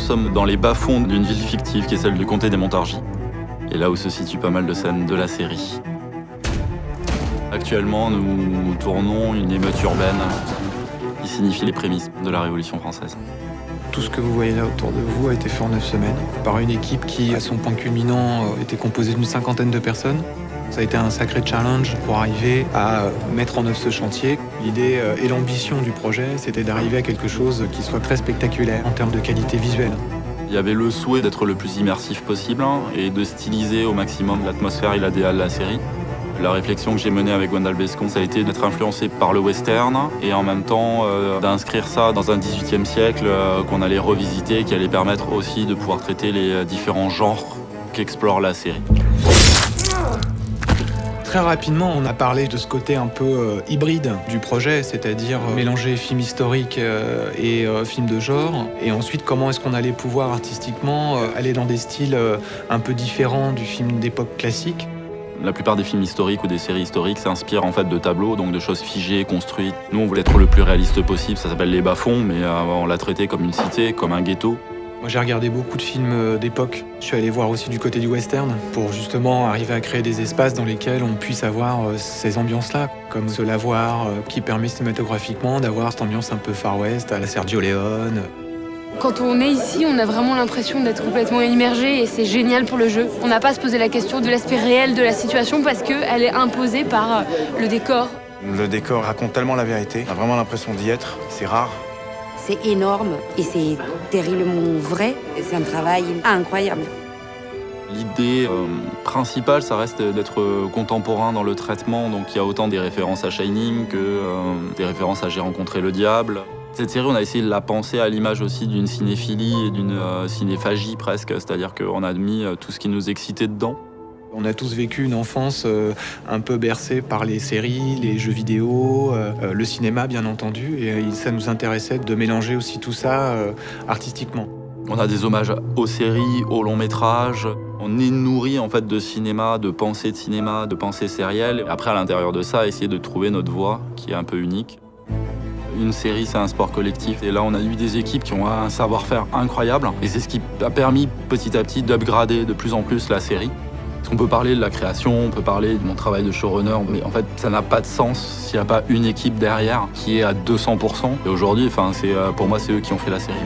sommes dans les bas-fonds d'une ville fictive qui est celle du comté des Montargis. Et là où se situent pas mal de scènes de la série. Actuellement, nous tournons une émeute urbaine qui signifie les prémices de la Révolution française. Tout ce que vous voyez là autour de vous a été fait en 9 semaines par une équipe qui, à son point culminant, était composée d'une 50aine de personnes. Ça a été un sacré challenge pour arriver à mettre en œuvre ce chantier. L'idée et l'ambition du projet, c'était d'arriver à quelque chose qui soit très spectaculaire en termes de qualité visuelle. Il y avait le souhait d'être le plus immersif possible et de styliser au maximum l'atmosphère et l'ADA de la série. La réflexion que j'ai menée avec Gwendal Bescon, ça a été d'être influencé par le western et en même temps d'inscrire ça dans un XVIIIe siècle qu'on allait revisiter, qui allait permettre aussi de pouvoir traiter les différents genres qu'explore la série. Très rapidement, on a parlé de ce côté un peu hybride du projet, c'est-à-dire mélanger film historique et film de genre. Et ensuite, comment est-ce qu'on allait pouvoir artistiquement aller dans des styles un peu différents du film d'époque classique. La plupart des films historiques ou des séries historiques s'inspirent en fait de tableaux, donc de choses figées, construites. Nous, on voulait être le plus réaliste possible, ça s'appelle les bas-fonds, mais on l'a traité comme une cité, comme un ghetto. Moi, j'ai regardé beaucoup de films d'époque. Je suis allé voir aussi du côté du western pour justement arriver à créer des espaces dans lesquels on puisse avoir ces ambiances-là, comme ce lavoir qui permet cinématographiquement d'avoir cette ambiance un peu Far West à la Sergio Leone. Quand on est ici, on a vraiment l'impression d'être complètement immergé et c'est génial pour le jeu. On n'a pas à se poser la question de l'aspect réel de la situation parce qu'elle est imposée par le décor. Le décor raconte tellement la vérité, on a vraiment l'impression d'y être, c'est rare. C'est énorme et c'est terriblement vrai. C'est un travail incroyable. L'idée principale, ça reste d'être contemporain dans le traitement. Donc il y a autant des références à Shining que des références à J'ai rencontré le diable. Cette série, on a essayé de la penser à l'image aussi d'une cinéphilie et d'une cinéphagie presque. C'est-à-dire qu'on a mis tout ce qui nous excitait dedans. On a tous vécu une enfance un peu bercée par les séries, les jeux vidéo, le cinéma bien entendu, et ça nous intéressait de mélanger aussi tout ça artistiquement. On a des hommages aux séries, aux longs métrages. On est nourri en fait de cinéma, de pensée sérielle. Et après, à l'intérieur de ça, essayer de trouver notre voix qui est un peu unique. Une série, c'est un sport collectif. Et là, on a eu des équipes qui ont un savoir-faire incroyable. Et c'est ce qui a permis petit à petit d'upgrader de plus en plus la série. On peut parler de la création, on peut parler de mon travail de showrunner, mais en fait, ça n'a pas de sens s'il n'y a pas une équipe derrière qui est à 200%. Et aujourd'hui, pour moi, c'est eux qui ont fait la série.